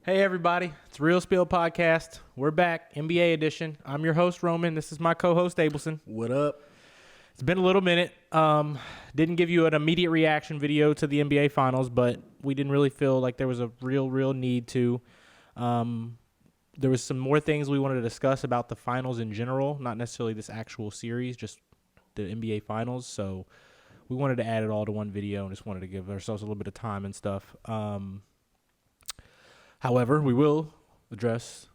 Hey everybody, it's Reel Spiels Podcast. We're back, NBA edition. I'm your host, Roman. This is my co-host, Abelson. What up? It's been a little minute. Didn't give you an immediate reaction video to the NBA Finals, but we didn't really feel like there was a real need to. There was some more things we wanted to discuss about the Finals in general, not necessarily this actual series, just the NBA Finals. So we wanted to add it all to one video and just wanted to give ourselves a little bit of time and stuff. However, we will address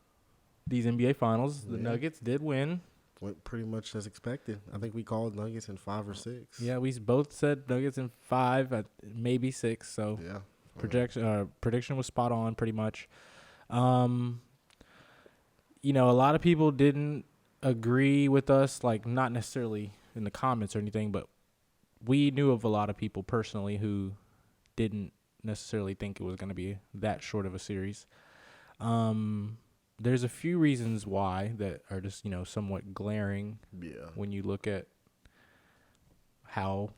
these NBA Finals. The Nuggets did win. Went pretty much as expected. I think we called Nuggets in 5 or 6. Yeah, we both said Nuggets in 5, maybe 6. So yeah, prediction was spot on pretty much. A lot of people didn't agree with us, like not necessarily in the comments or anything, but we knew of a lot of people personally who didn't necessarily think it was going to be that short of a series. There's a few reasons why that are just, somewhat glaring when you look at how,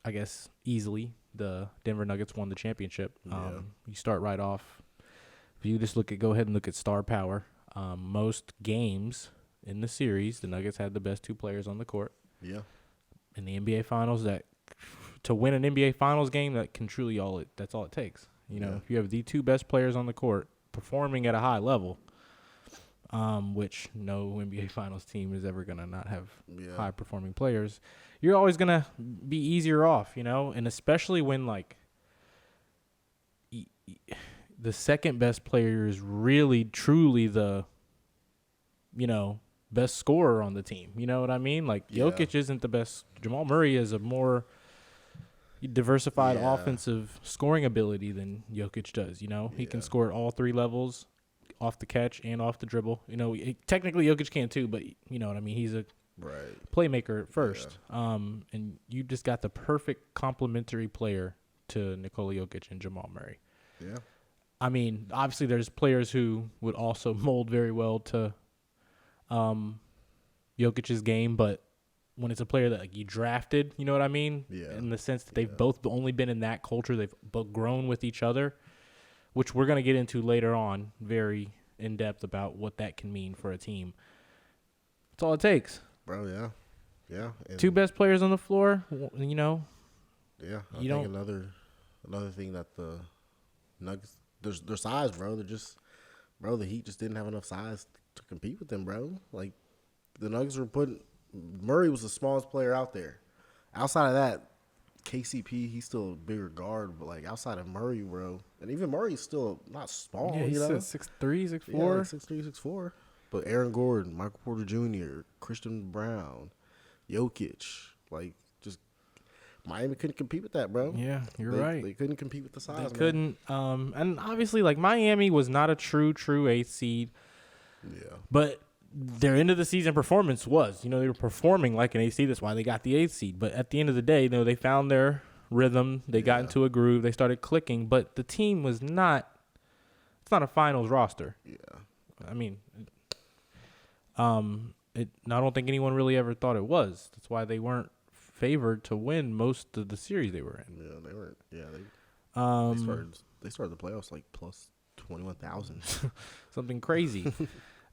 I guess, easily the Denver Nuggets won the championship. You start right off. If you just go ahead and look at star power. Most games in the series, the Nuggets had the best two players on the court. Yeah. In the NBA Finals, to win an NBA Finals game, that can truly that's all it takes. If you have the two best players on the court performing at a high level, which no NBA Finals team is ever going to not have high performing players, you're always going to be easier off, and especially when the second best player is really truly the, best scorer on the team. You know what I mean? Jokic isn't the best. Jamal Murray is a more diversified offensive scoring ability than Jokic does. He can score at all three levels, off the catch and off the dribble. Technically Jokic can too, but you know what I mean. He's a playmaker at first. And you just got the perfect complementary player to Nikola Jokic and Jamal Murray. Yeah. I mean, obviously there's players who would also mold very well to Jokic's game, but when it's a player that you drafted, you know what I mean? Yeah. In the sense that they've both only been in that culture, they've both grown with each other, which we're going to get into later on very in depth about what that can mean for a team. That's all it takes. Bro, yeah. Yeah. And two best players on the floor, Yeah. I think another thing that the Nuggets, their size, bro. The Heat just didn't have enough size to compete with them, bro. Like, the Nuggets were Murray was the smallest player out there. Outside of that, KCP, he's still a bigger guard, but outside of Murray, bro, and even Murray's still not small. Yeah, he's 6'3", 6'4". Yeah, 6'3", 6'4". But Aaron Gordon, Michael Porter Jr., Christian Brown, Jokic, just Miami couldn't compete with that, bro. Yeah, you're right. They couldn't compete with the size. They couldn't. And obviously, Miami was not a true 8th seed. Yeah. But their end of the season performance was, they were performing like an 8th seed. That's why they got the 8th seed. But at the end of the day, they found their rhythm. They got into a groove. They started clicking. But the team was not. It's not a finals roster. Yeah. I mean, I don't think anyone really ever thought it was. That's why they weren't favored to win most of the series they were in. Yeah, they weren't. Yeah, they started the playoffs plus 21,000. Something crazy.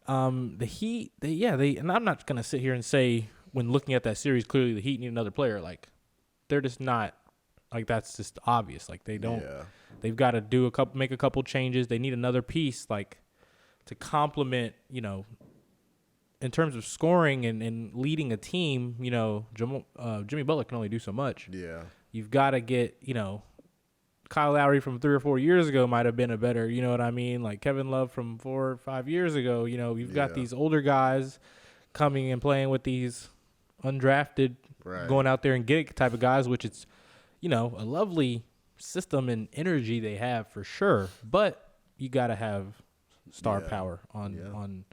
The Heat, and I'm not gonna sit here and say when looking at that series, clearly the Heat need another player. They're just not that's just obvious. They don't. Yeah. They've got to make a couple changes. They need another piece to complement. In terms of scoring and leading a team, Jimmy Butler can only do so much. Yeah. You've got to get, Kyle Lowry from 3 or 4 years ago might have been a better, you know what I mean? Kevin Love from 4 or 5 years ago, you've got these older guys coming and playing with these undrafted, going out there and get it type of guys, which it's, a lovely system and energy they have for sure. But you got to have star power on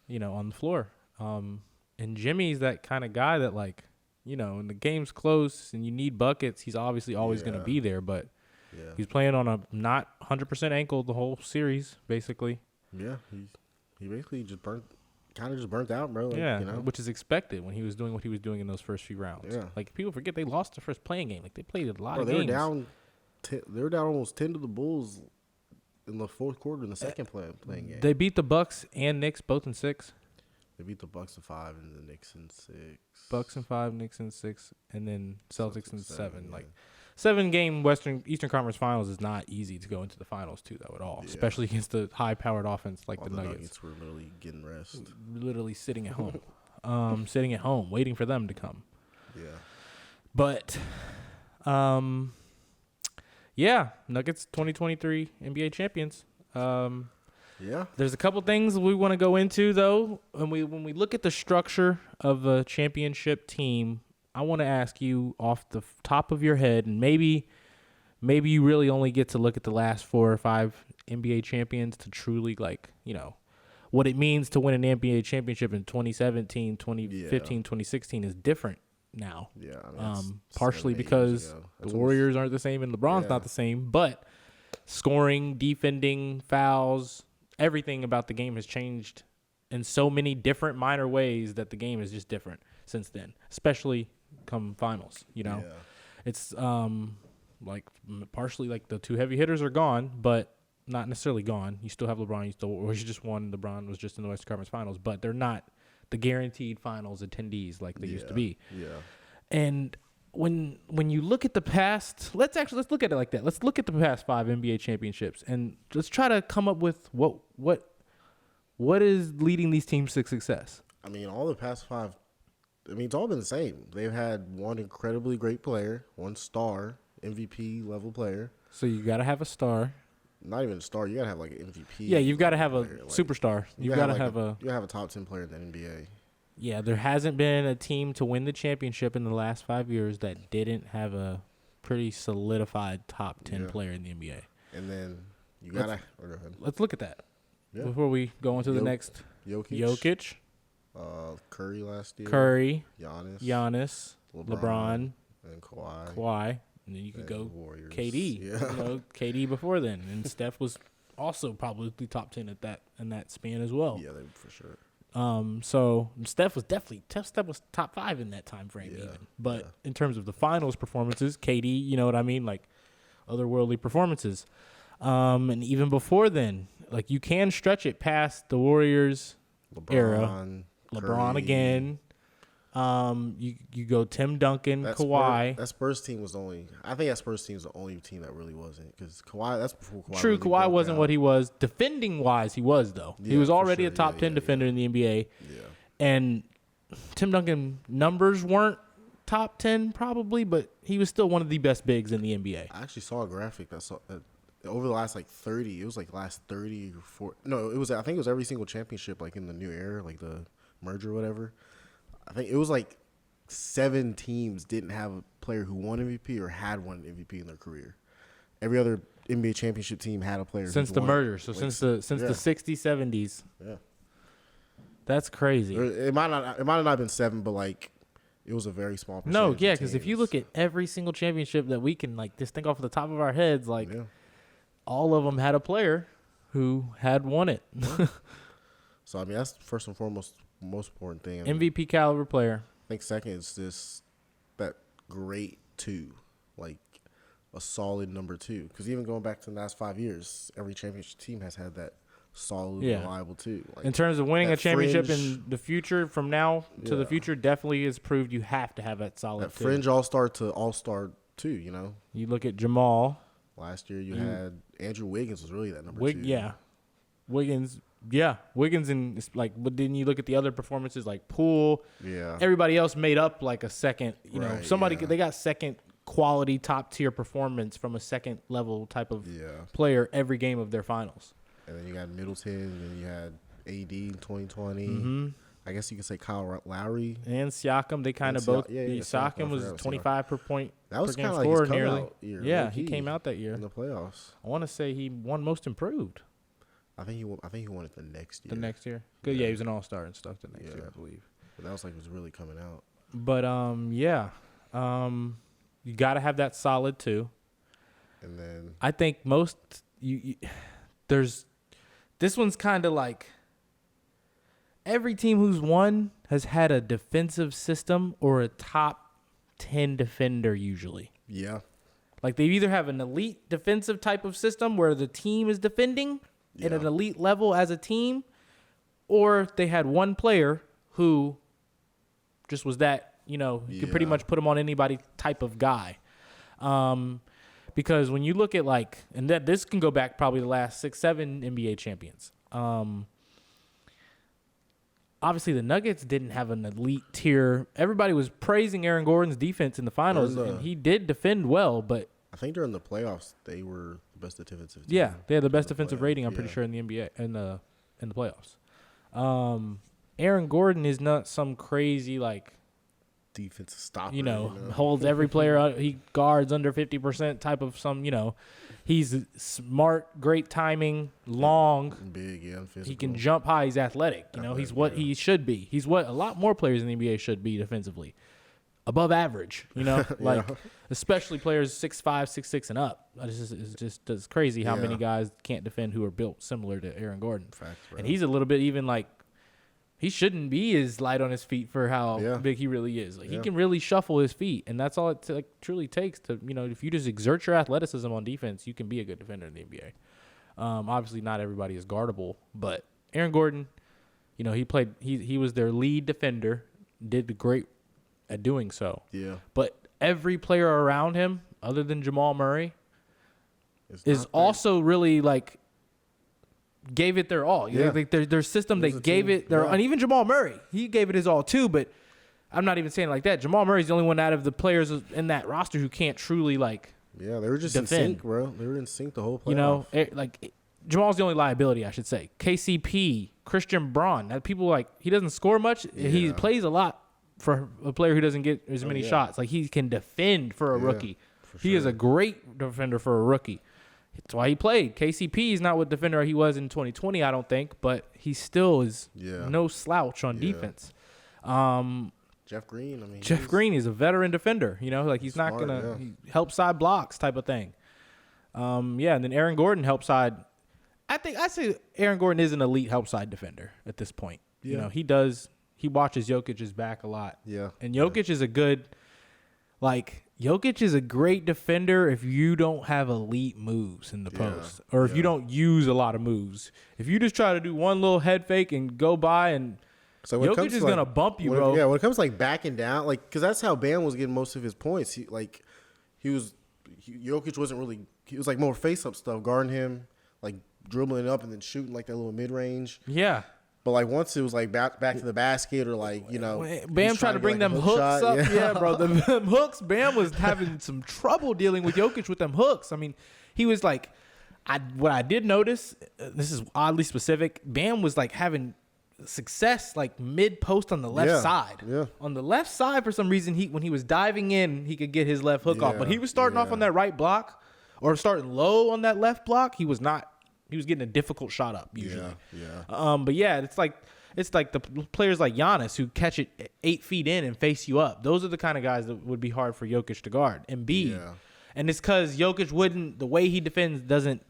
the floor. And Jimmy's that kind of guy that when the game's close and you need buckets, he's obviously always going to be there, but he's playing on a not 100% ankle the whole series, basically. Yeah, he basically just burnt out, bro. Which is expected when he was doing what he was doing in those first few rounds. Yeah. People forget they lost the first playing game. They played a lot of games. games. They were down almost 10 to the Bulls in the fourth quarter in the second playing game. They beat the Bucks and Knicks both in 6. They beat the Bucks in 5 and the Knicks in 6. Bucks in 5, Knicks in 6, and then Celtics in 7. Yeah. Like 7-game Eastern Conference Finals is not easy to go into the finals too, though, at all. Yeah. Especially against the high-powered offense like the Nuggets. Nuggets were literally getting rest. Literally sitting at home, waiting for them to come. Yeah. But, Nuggets 2023 NBA champions. Yeah. There's a couple things we want to go into, though. When we look at the structure of a championship team, I want to ask you off the top of your head, and maybe you really only get to look at the last 4 or 5 NBA champions to truly, what it means to win an NBA championship in 2017, 2015, 2016 is different now. Yeah. I mean, partially because the Warriors aren't the same and LeBron's not the same, but scoring, defending, fouls, everything about the game has changed in so many different minor ways that the game is just different since then, especially come finals, It's partially like the 2 heavy hitters are gone, but not necessarily gone. You still have LeBron, you just won. LeBron was just in the Western Conference Finals, but they're not the guaranteed finals attendees like they used to be. Yeah. And when you look at the past, let's look at it like that. Let's look at the past 5 NBA championships and let's try to come up with what is leading these teams to success. I mean, all the past 5, it's all been the same. They've had one incredibly great player, one star, MVP level player. So you got to have a star. Not even a star. You got to have like an MVP. Yeah, you've got to have a superstar. You've got to have you got to have a top 10 player in the NBA. Yeah, there hasn't been a team to win the championship in the last 5 years that didn't have a pretty solidified top 10 player in the NBA. And then you got to let's look at that before we go on to the next. Jokic. Curry last year. Giannis. LeBron. And Kawhi. And then you could go Warriors. KD. Yeah. KD before then. And Steph was also probably top 10 in that span as well. Yeah, for sure. So Steph was top 5 in that time frame even. But in terms of the finals performances, KD, you know what I mean? Like otherworldly performances. And even before then, like you can stretch it past the Warriors era. LeBron again. You go Tim Duncan, Kawhi. That Spurs team was that Spurs team was the only team that really wasn't, because Kawhi. That's before Kawhi. True, really Kawhi wasn't what he was defending wise. He was though. Yeah, he was already sure. a top 10 defender in the NBA. Yeah. And Tim Duncan numbers weren't top 10 probably, but he was still one of the best bigs in the NBA. I actually saw a graphic that saw over the last 30. It was last 30 or 40. No, it was. I think it was every single championship in the new era, like the merger or whatever. I think it was 7 teams didn't have a player who won MVP or had won MVP in their career. Every other NBA championship team had a player since the merger. So since the 60s, 70s. Yeah, that's crazy. It might have not been 7, but it was a very small percentage. No, yeah, because if you look at every single championship that we can just think off the top of our heads, all of them had a player who had won it. Yeah. So I mean, that's first and foremost most important thing. MVP caliber player. I think second is that great 2, a solid number 2. Because even going back to the last 5 years, every championship team has had that solid, reliable 2. In terms of winning a championship in the future, from now to the future, definitely is proved you have to have that solid. That fringe all-star to all-star 2. You look at Jamal. Last year you had Andrew Wiggins was really that number 2. Yeah, Wiggins. Yeah, Wiggins but didn't you look at the other performances like Poole? Yeah. Everybody else made up a second, they got second quality top tier performance from a second level type of player every game of their finals. And then you got Middleton, and then you had AD in 2020. Mm-hmm. I guess you could say Kyle Lowry. And Siakam, they kind of both. Siakam was 25 per point. That was kind of his comeout year. Yeah, he came out that year in the playoffs. I want to say he won most improved. I think he won it the next year. The next year? Good. Yeah, he was an all-star and stuff the next year, I believe. But that was it was really coming out. But, you got to have that solid, too. And then I think this one's kind of every team who's won has had a defensive system or a top 10 defender usually. Yeah. Like they either have an elite defensive type of system where the team is defending at an elite level as a team, or they had one player who just was that, you could pretty much put him on anybody type of guy. Because when you look at and that this can go back probably the last 6-7 NBA champions. Obviously, the Nuggets didn't have an elite tier. Everybody was praising Aaron Gordon's defense in the finals, and he did defend well. But I think during the playoffs, they were the best defensive team. Yeah, they had the best defensive rating. I'm pretty sure in the NBA in the playoffs. Aaron Gordon is not some crazy defensive stopper. Holds every player. He guards under 50% type of He's smart, great timing, long, big, physical. He can jump high. He's athletic. He's what he should be. He's what a lot more players in the NBA should be defensively, above average. Especially players 6'5", 6'6", and up. It's crazy how many guys can't defend who are built similar to Aaron Gordon. Facts, and he's a little bit even he shouldn't be as light on his feet for how big he really is. He can really shuffle his feet, and that's all it truly takes to, if you just exert your athleticism on defense, you can be a good defender in the NBA. Obviously, not everybody is guardable, but Aaron Gordon, he was their lead defender, did great at doing so. Yeah. But every player around him, other than Jamal Murray, is also really gave it their all. Their system, they gave it their and even Jamal Murray, he gave it his all too, but I'm not even saying it like that. Jamal Murray's the only one out of the players in that roster who can't truly they were just defend. in sync, bro. They were in sync the whole playoff. Jamal's the only liability, I should say. KCP, Christian Braun, people he doesn't score much. He plays a lot for a player who doesn't get as many shots. He can defend for a rookie. He is a great defender for a rookie. That's why he played. KCP is not what defender he was in 2020, I don't think, but he still is no slouch on defense. Jeff Green, Jeff Green is a veteran defender. He's smart, not gonna help side blocks type of thing. And then Aaron Gordon help side. I say Aaron Gordon is an elite help side defender at this point. Yeah. He watches Jokic's back a lot. Yeah. And Jokic is a good Jokic is a great defender if you don't have elite moves in the post, or if you don't use a lot of moves. If you just try to do one little head fake and go by, and Jokic is gonna bump you, bro. Yeah, when it comes backing down, because that's how Bam was getting most of his points. Jokic wasn't really. He was more face up stuff, guarding him, dribbling up and then shooting that little mid range. Yeah. But once it was back to the basket, or Bam tried to bring them hooks up. Yeah, bro, them hooks. Bam was having some trouble dealing with Jokic with them hooks. He was what I did notice. This is oddly specific. Bam was having success mid post on the left side. Yeah. On the left side, for some reason, when he was diving in, he could get his left hook off. But he was starting off on that right block, or starting low on that left block. He was not. He was getting a difficult shot up usually. Yeah. But it's like the players like Giannis who catch it 8 feet in and face you up. Those are the kind of guys that would be hard for Jokic to guard. Embiid. Yeah. And it's because Jokic the way he defends doesn't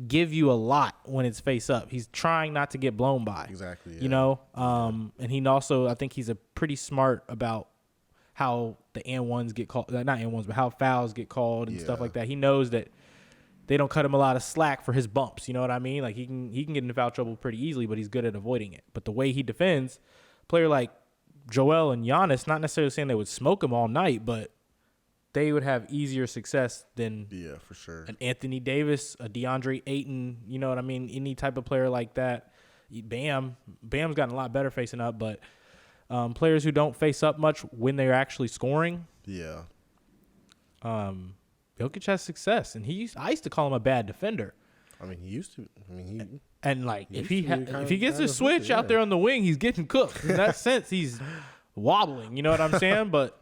give you a lot when it's face up. He's trying not to get blown by. Exactly. Yeah. And he also, I think he's a pretty smart about how the and-ones get called, not and-ones, but how fouls get called and stuff like that. He knows that they don't cut him a lot of slack for his bumps. You know what I mean? He can get into foul trouble pretty easily, but he's good at avoiding it. But the way he defends, a player like Joel and Giannis, not necessarily saying they would smoke him all night, but they would have easier success than for sure. An Anthony Davis, a DeAndre Ayton. You know what I mean? Any type of player like that. Bam's gotten a lot better facing up, but players who don't face up much when they're actually scoring. Yeah. Jokic has success, and I used to call him a bad defender. He used to. If he gets a switch out there on the wing, he's getting cooked. In that sense, he's wobbling. You know what I'm saying? But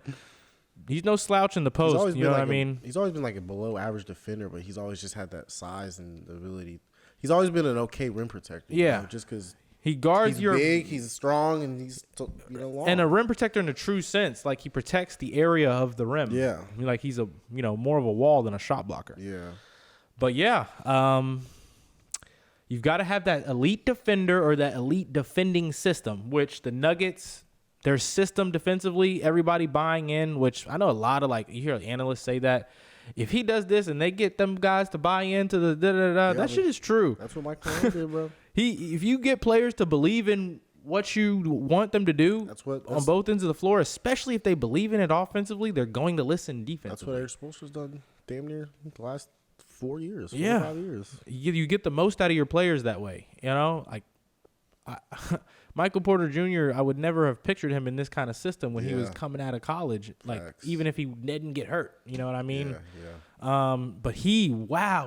he's no slouch in the post. You know what I mean? He's always been a below average defender, but he's always just had that size and the ability. He's always been an okay rim protector. Yeah, just because. He guards he's big, he's strong, and he's long. And a rim protector in a true sense, he protects the area of the rim. Yeah, he's a more of a wall than a shot blocker. Yeah, but you've got to have that elite defender or that elite defending system, which the Nuggets, their system defensively, everybody buying in. Which I know a lot of you hear analysts say that, if he does this and they get them guys to buy into the that shit is true. That's what Mike Malone did, bro. If you get players to believe in what you want them to do on both ends of the floor, especially if they believe in it offensively, they're going to listen defensively. That's what Eric Spoelstra's done damn near the last 4 years, 5 years. You get the most out of your players that way. You know, like Michael Porter Jr., I would never have pictured him in this kind of system when he was coming out of college. Like, even if he didn't get hurt, you know what I mean? But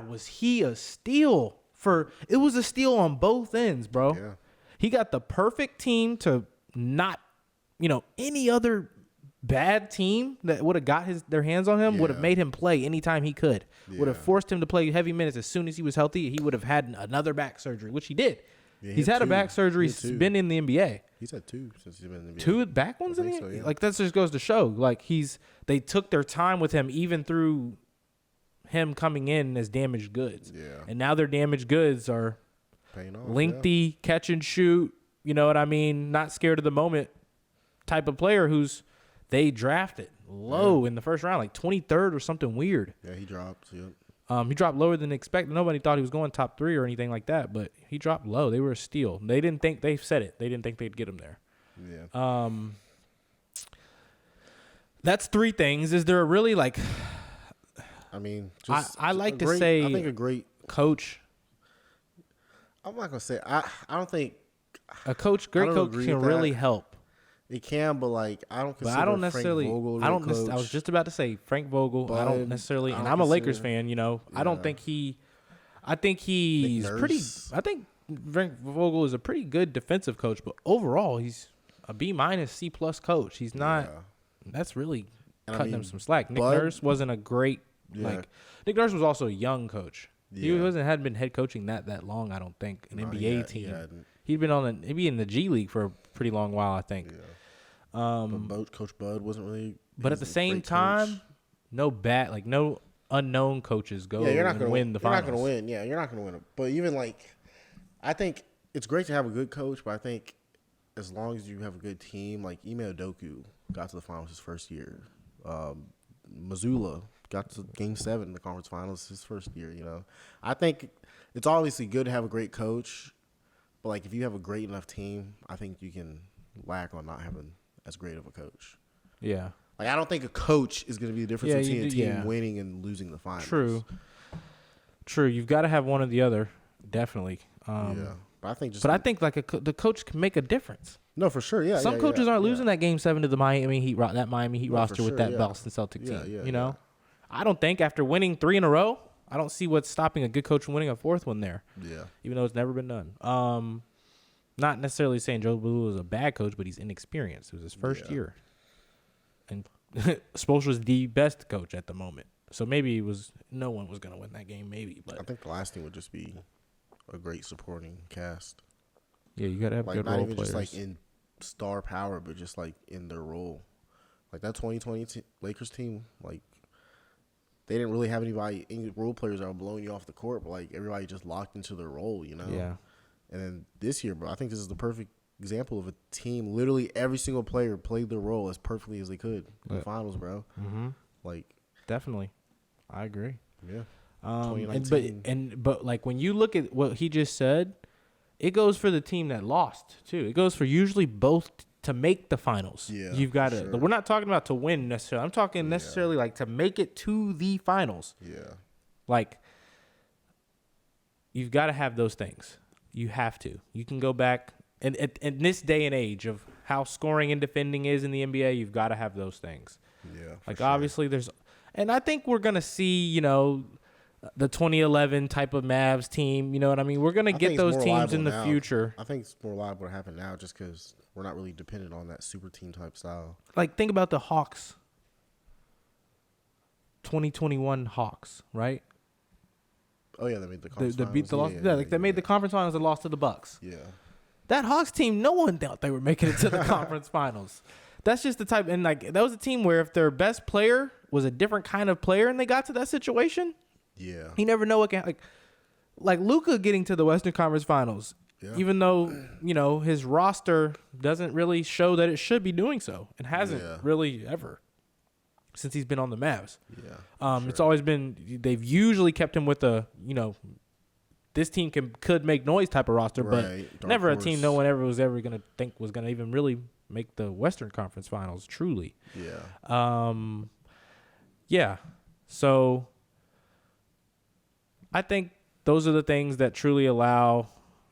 was he a steal? It was a steal on both ends, bro. Yeah. He got the perfect team to not, any other bad team that would have got their hands on him would have made him play anytime he could. Would have forced him to play heavy minutes as soon as he was healthy. He would have had another back surgery, which he did. Yeah, he's had a back surgery. He's been in the NBA. He's had 2 since he's been in the NBA. 2 back ones in the NBA? Like, that just goes to show. Like, they took their time with him even through him coming in as damaged goods. Yeah. And now their damaged goods are paying off, lengthy, catch and shoot, you know what I mean? Not scared of the moment type of player they drafted low in the first round, like 23rd or something weird. Yeah, he dropped, He dropped lower than expected. Nobody thought he was going top 3 or anything like that, but he dropped low. They were a steal. They said it. They didn't think they'd get him there. Yeah. That's 3 things. Is there really like? I mean, I like to say. I think a great coach. I'm not gonna say. I don't think a coach can really help. It can, but like I don't consider Frank Vogel a coach. I was just about to say Frank Vogel. I don't necessarily, and I'm a Lakers fan. I don't think I think he's pretty. I think Frank Vogel is a pretty good defensive coach, but overall he's a B- C+ coach. He's not. That's really cutting him some slack. Nick Nurse wasn't a great Nick Nurse was also a young coach. He hadn't been head coaching that long. I don't think an NBA team. He'd been maybe in the G League for a pretty long while. I think. Yeah. But Coach Bud wasn't really. But at the same time, no unknown coaches go and win the finals. You're not going to win. Yeah, you're not going to win it. But even I think it's great to have a good coach, but I think as long as you have a good team, like Ime Udoka got to the finals his first year. Mazzulla got to Game 7 in the conference finals his first year. I think it's obviously good to have a great coach, but if you have a great enough team, I think you can lack on not having as great of a coach. Yeah. I don't think a coach is going to be the difference between a team winning and losing the finals. True. You've got to have one or the other, definitely. But I think the coach can make a difference. No, for sure. Yeah. Some coaches aren't losing that Game 7 to the Miami Heat roster with that Boston Celtic team. I don't think after winning 3 in a row, I don't see what's stopping a good coach from winning a 4th one there. Yeah. Even though it's never been done. Not necessarily saying Joe Mazzulla is a bad coach, but he's inexperienced. It was his first year. And Spoelstra was the best coach at the moment. So maybe no one was going to win that game, maybe. But I think the last thing would just be a great supporting cast. Yeah, you got to have good role players. Not even just in star power, but just in their role. That 2020 Lakers team, they didn't really have any role players that were blowing you off the court, but everybody just locked into their role, Yeah. And then this year, bro, I think this is the perfect example of a team. Literally every single player played their role as perfectly as they could in the finals, bro. Mm-hmm. Definitely, I agree. Yeah. 2019. But when you look at what he just said, it goes for the team that lost too. It goes for usually both to make the finals. Yeah. You've got to. Sure. We're not talking about to win necessarily. I'm talking necessarily to make it to the finals. Yeah. You've got to have those things. You have to. You can go back, and in this day and age of how scoring and defending is in the NBA, you've got to have those things. Yeah. Obviously, and I think we're gonna see, the 2011 type of Mavs team. You know what I mean? We're gonna get those teams in the future. I think it's more liable to happen now, just because we're not really dependent on that super team type style. Think about the Hawks. 2021 Hawks, right? Oh yeah, they made the conference finals. They made the conference finals and lost to the Bucks. Yeah. That Hawks team, no one thought they were making it to the conference finals. That's just the type, and that was a team where if their best player was a different kind of player and they got to that situation, you never know what can like Luka getting to the Western Conference Finals, even though his roster doesn't really show that it should be doing so and hasn't really ever. since he's been on the Mavs. Yeah. It's always been, they've usually kept him with a, this team could make noise type of roster, Right. but never a team no one ever was ever going to think was going to even really make the Western Conference Finals, truly. Yeah. Yeah. So I think those are the things that truly allow,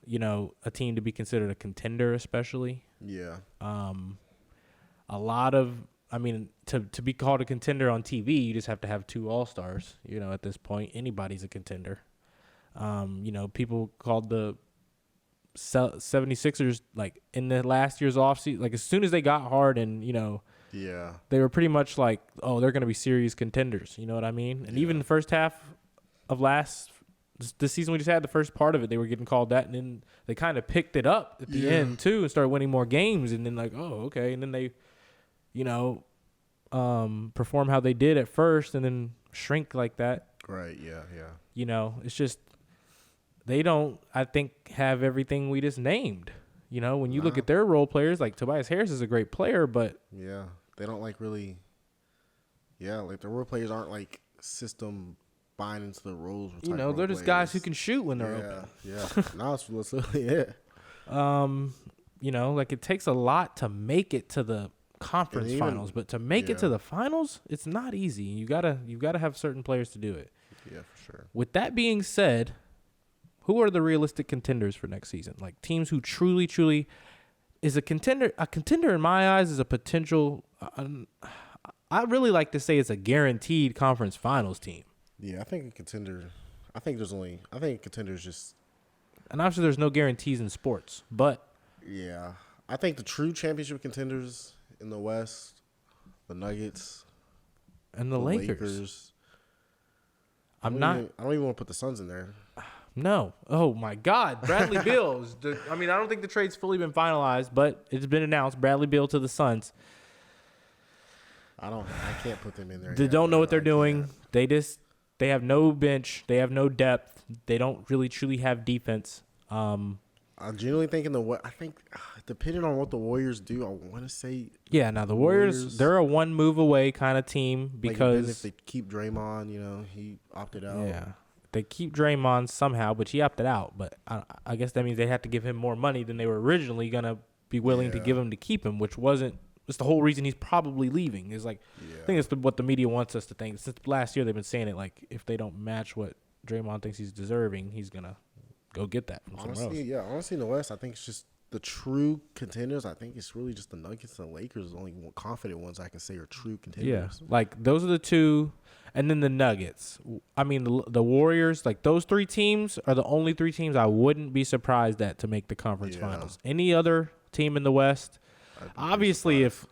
a team to be considered a contender, especially. Yeah. A lot of, to be called a contender on TV, you just have to have 2 All-Stars. At this point, anybody's a contender. People called the 76ers, like, in the last year's offseason, like, as soon as they got Harden, yeah, they were pretty much like, oh, they're going to be serious contenders. You know what I mean? And even the first half of the season we just had, the first part of it, they were getting called that, and then they kind of picked it up at the end too and started winning more games, and then like, oh, okay, and then they, perform how they did at first and then shrink like that. Right, yeah. It's just they don't, I think, have everything we just named. When you look at their role players, like Tobias Harris is a great player, but yeah, they don't like really. Yeah, like the role players aren't like system buying into the rules. They're just guys who can shoot when they're open. Yeah. No, it's yeah. Like it takes a lot to make it to the conference finals, but to make it to the finals, it's not easy. You gotta have certain players to do it. Yeah, for sure. With that being said, who are the realistic contenders for next season? Like teams who truly is a contender. A contender in my eyes is a potential. I really like to say it's a guaranteed conference finals team. Yeah, I think a contender. I think a contender is just. And obviously, there's no guarantees in sports, but. Yeah, I think the true championship contenders in the West, the Nuggets, and the Lakers. I don't even want to put the Suns in there. No. Oh my God, Bradley Beal. I don't think the trade's fully been finalized, but it's been announced. Bradley Beal to the Suns. I can't put them in there. They don't know what they're doing. They have no bench. They have no depth. They don't really truly have defense. I genuinely think depending on what the Warriors do, I want to say. Yeah, now the Warriors, they're a one move away kind of team because if they keep Draymond, he opted out. Yeah, they keep Draymond somehow, but he opted out. But I guess that means they have to give him more money than they were originally gonna be willing to give him to keep him, which wasn't. It's the whole reason he's probably leaving. Is like, I think it's what the media wants us to think. Since last year, they've been saying it like if they don't match what Draymond thinks he's deserving, he's gonna go get that from somewhere else. Yeah, honestly, in the West, I think it's just the true contenders. I think it's really just the Nuggets and the Lakers, the only confident ones I can say are true contenders. Yeah, like those are the two, and then the Nuggets. The Warriors, like those 3 teams are the only 3 teams I wouldn't be surprised at to make the conference finals. Any other team in the West, obviously, if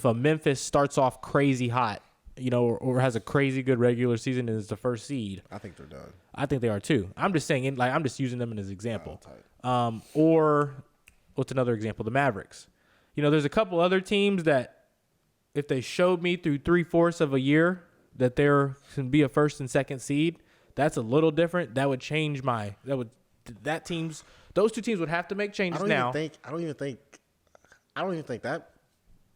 a Memphis starts off crazy hot, or has a crazy good regular season and is the first seed, I think they're done. I think they are too. I'm just saying, I'm just using them as an example. Or what's another example? The Mavericks. There's a couple other teams that if they showed me through 3/4 of a year that there can be a first and second seed, that's a little different. That would change those 2 teams would have to make changes now. I don't even think that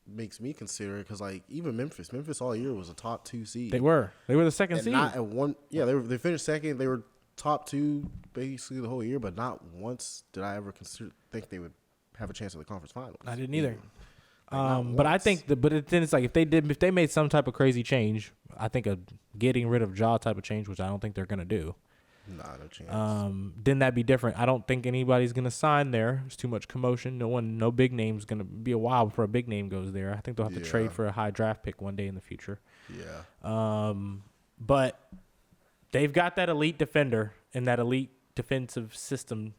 makes me consider it because even Memphis all year was a top 2 seed. They were the second seed. Not at one. Yeah, they finished second. They were top 2 basically the whole year, but not once did I ever think they would have a chance at the conference finals. I didn't either. But I think then it's like if they made some type of crazy change, I think a getting rid of Ja type of change, which I don't think they're gonna do. Nah, no chance. Then that'd be different. I don't think anybody's gonna sign there. There's too much commotion. No big name's gonna be a while before a big name goes there. I think they'll have to trade for a high draft pick one day in the future. Yeah. But they've got that elite defender and that elite defensive system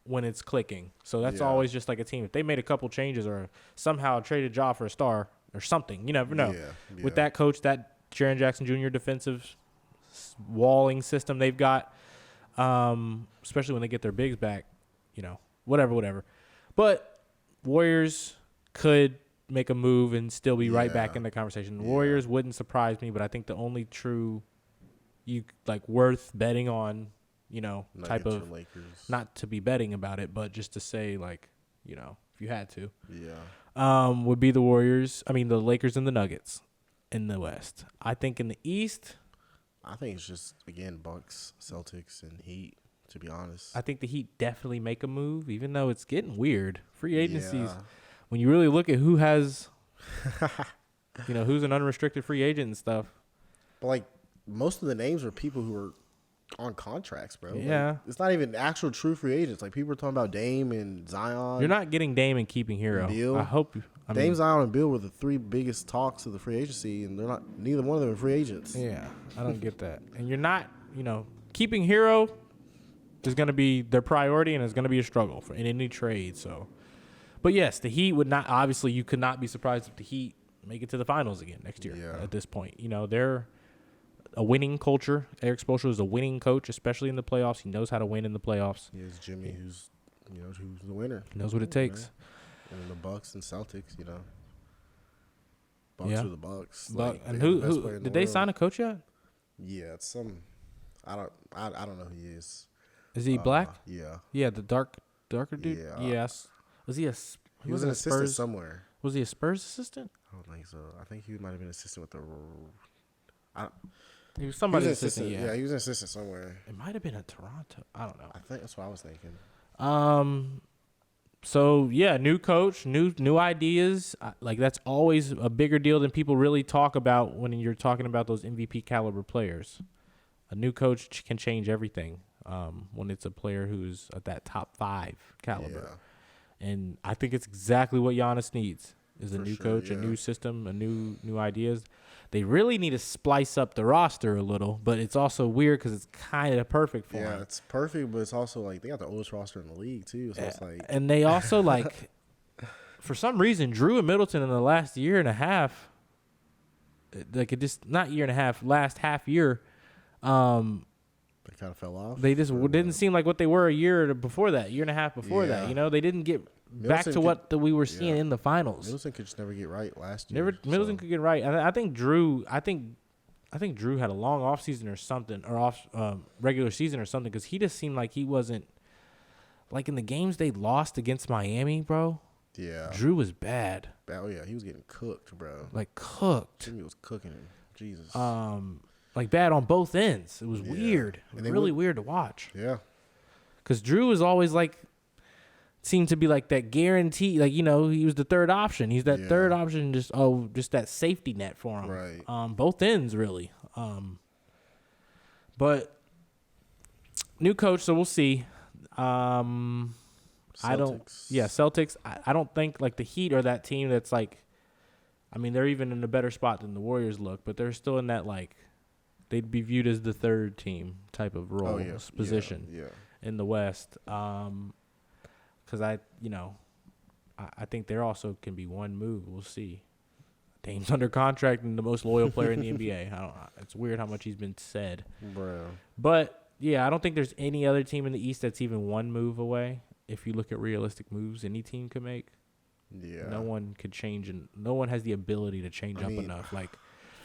when it's clicking. So that's always just like a team. If they made a couple changes or somehow traded Ja for a star or something, you never know. Yeah. With that coach, that Jaren Jackson Jr. defensive walling system they've got, especially when they get their bigs back, whatever. But Warriors could make a move and still be right back in the conversation. Warriors wouldn't surprise me, but I think the only true worth betting on, Nuggets type of Lakers. Not to be betting about it, but just to say if you had to, Yeah. would be the Lakers and the Nuggets. in the West. I think in the East, I think it's just, again, Bucks, Celtics, and Heat, to be honest. I think the Heat definitely make a move, even though it's getting weird. Free agencies, Yeah. when you really look at who has, who's an unrestricted free agent and stuff. But, like, most of the names are people who are on contracts, bro. Yeah. Like, it's not even actual true free agents. Like, people are talking about Dame and Zion. You're not getting Dame and keeping Hero. Beal. I hope. Dame, Zion, and Bill were the three biggest talks of the free agency, and they're not. Neither one of them are free agents. Yeah, I don't get that. And you're not, keeping Hero is going to be their priority, and it's going to be a struggle in any trade. So, but yes, the Heat would not. Obviously, you could not be surprised if the Heat make it to the finals again next year. Yeah. At this point, they're a winning culture. Eric Spoelstra is a winning coach, especially in the playoffs. He knows how to win in the playoffs. He has Jimmy, who's the winner. He knows what it takes. Right? And the Bucks and Celtics, Bucks Yeah. are the Bucks. And who did they sign a coach yet? Yeah, it's some. I don't know who he is. Is he black? Yeah. Yeah, the darker dude. Yeah. Yes. Was he a? He was an assistant somewhere. Was he a Spurs assistant? I don't think so. I think he might have been an assistant with the. He was somebody's assistant. Yeah, he was an assistant somewhere. It might have been a Toronto. I don't know. I think that's what I was thinking. So yeah, new coach, new ideas. Like that's always a bigger deal than people really talk about when you're talking about those MVP caliber players. A new coach can change everything. When it's a player who's at that top 5 caliber, and I think it's exactly what Giannis needs is a new coach, a new system, a new ideas. They really need to splice up the roster a little, but it's also weird because it's kind of perfect for them. Yeah, it's perfect, but it's also like they got the oldest roster in the league too. So it's like, and they also like, for some reason, Drew and Middleton in the last year and a half, like it just not year and a half, last half year, they kind of fell off. They just didn't seem like what they were a year before that, year and a half before that. They didn't get back to what we were seeing in the finals. Middleton could just never get right last year. Middleton could get right. I think Drew. I think Drew had a long off season or something, or regular season or something, because he just seemed like he wasn't like in the games they lost against Miami, bro. Yeah, Drew was bad. Oh yeah, he was getting cooked, bro. Like cooked. Jimmy was cooking him. Jesus. Like bad on both ends. It was weird. Really weird to watch. Yeah. Because Drew was always like, seemed to be like that guarantee. Like, he was the third option. He's that third option, just that safety net for him. Right. Both ends, really. But new coach, so we'll see. Celtics. Celtics. I don't think like the Heat are that team that's like, they're even in a better spot than the Warriors look, but they're still in that like, they'd be viewed as the third team type of role, position in the West. Because I think there also can be one move. We'll see. Dame's under contract and the most loyal player in the NBA. It's weird how much he's been said. Bro. But, yeah, I don't think there's any other team in the East that's even one move away. If you look at realistic moves any team could make, no one could change, and no one has the ability to change up enough. Like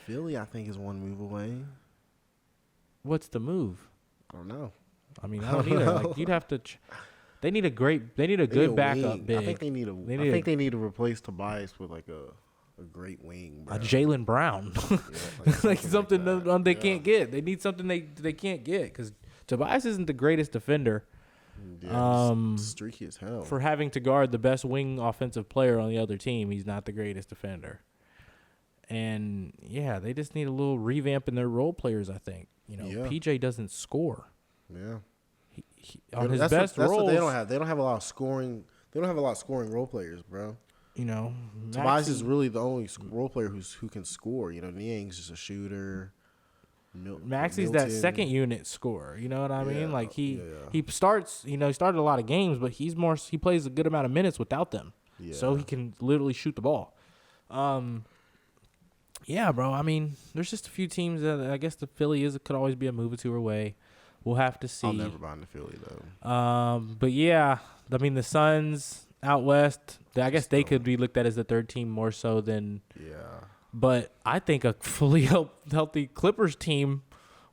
Philly, I think, is one move away. What's the move? I don't know. I don't either. Like you'd have to. They need a good backup big. I think they need to replace Tobias with like a great wing, bro. A Jaylen Brown, like something like they can't get. They need something they can't get because Tobias isn't the greatest defender. Yeah, streaky as hell. For having to guard the best wing offensive player on the other team, he's not the greatest defender. And they just need a little revamp in their role players. I think PJ doesn't score. Yeah. On his best roles, what they don't have. They don't have a lot of scoring. They don't have a lot of scoring role players, bro. Tobias is really the only role player who can score. Niang's just a shooter. Maxey's that second unit scorer. You know what I mean? Like he starts. He started a lot of games, but he plays a good amount of minutes without them, so he can literally shoot the ball. Yeah, bro. There's just a few teams that I guess the Philly could always be a move or two away. We'll have to see. I'll never buy into Philly though. But yeah, the Suns out west. I guess they could be looked at as the third team more so than. Yeah. But I think a fully healthy Clippers team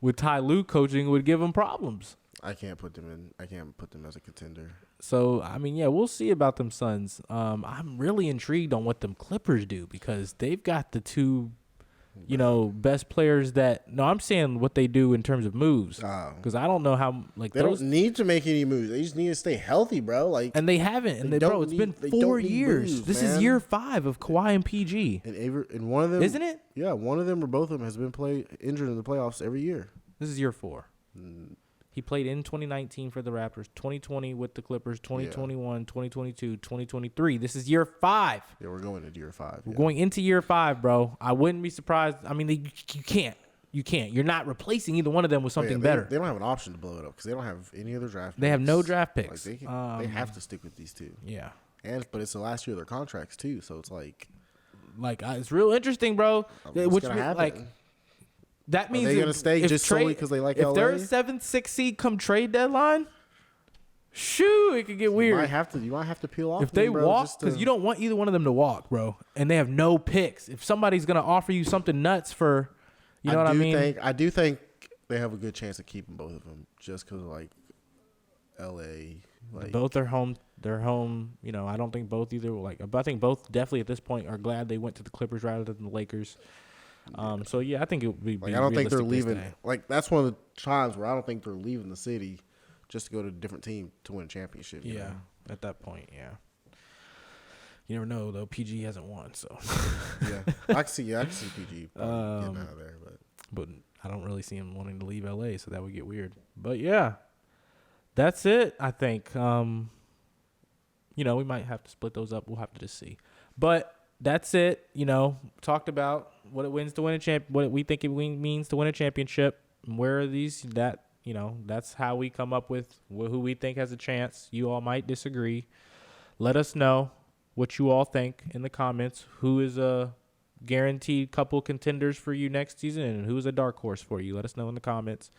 with Ty Lue coaching would give them problems. I can't put them as a contender. So we'll see about them Suns. I'm really intrigued on what them Clippers do because they've got the two you know, best players that. No, I'm saying what they do in terms of moves. Because I don't know how. Like they don't need to make any moves. They just need to stay healthy, bro. Like, and they haven't. And bro, it's been 4 years. Moves, this is year 5 of Kawhi and PG. And one of them, isn't it? Yeah, one of them or both of them has been injured in the playoffs every year. This is year 4. He played in 2019 for the Raptors, 2020 with the Clippers, 2021, 2022, 2023. This is year 5. Yeah, we're going into year 5. We're going into year 5, bro. I wouldn't be surprised. I mean, you can't. You can't. You're not replacing either one of them with something better. They don't have an option to blow it up because they don't have any other draft picks. They have no draft picks. Like they have to stick with these two. Yeah. But it's the last year of their contracts too, so it's like it's real interesting, bro. What's gonna happen? That means they're going to stay just solely because they like LA? If they're a 7th, 6th seed come trade deadline, shoo, it could get weird. You might have to peel off. If they walk, because you don't want either one of them to walk, bro. And they have no picks. If somebody's going to offer you something nuts for, you know what I mean? I do think they have a good chance of keeping both of them just because of, like, LA. Like, both are home. They're home. You know, I don't think both either. I think both definitely at this point are glad they went to the Clippers rather than the Lakers. So yeah, I think it would be. I don't think they're leaving. Like, that's one of the times where I don't think they're leaving the city just to go to a different team to win a championship. Yeah, know? At that point, yeah. You never know though. PG hasn't won, so. Yeah, I can see PG getting out of there, but I don't really see him wanting to leave LA, so that would get weird. But yeah, that's it. I think. You know, we might have to split those up. We'll have to just see. But that's it. You know, talked about what it means to win a what we think it means to win a championship. Where are these? You know, that's how we come up with who we think has a chance. You all might disagree. Let us know what you all think in the comments. Who is a guaranteed couple contenders for you next season, and who's a dark horse for you? Let us know in the comments.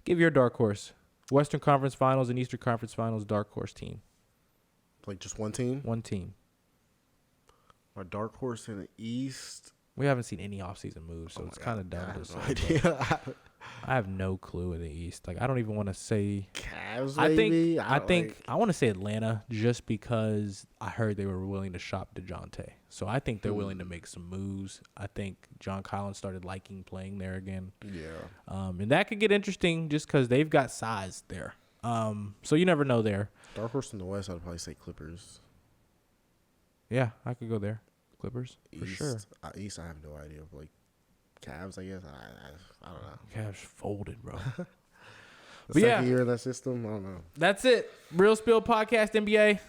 Give your dark horse. Western Conference Finals and Eastern Conference Finals dark horse team. Like just one team? One team. Our dark horse in the East. We haven't seen any offseason moves, so it's kind of dumb to say. I have no clue in the East. Like, I don't even want to say. Cavs, maybe? I want to say Atlanta just because I heard they were willing to shop DeJounte. So I think they're willing to make some moves. I think John Collins started liking playing there again. Yeah. And that could get interesting just because they've got size there. So you never know there. Dark horse in the West, I'd probably say Clippers. Yeah, I could go there. Clippers, East, for sure. East, I have no idea. Like, Cavs, I guess. I don't know. Cavs folded, bro. Second year in that system, I don't know. That's it. Reel Spill Podcast NBA.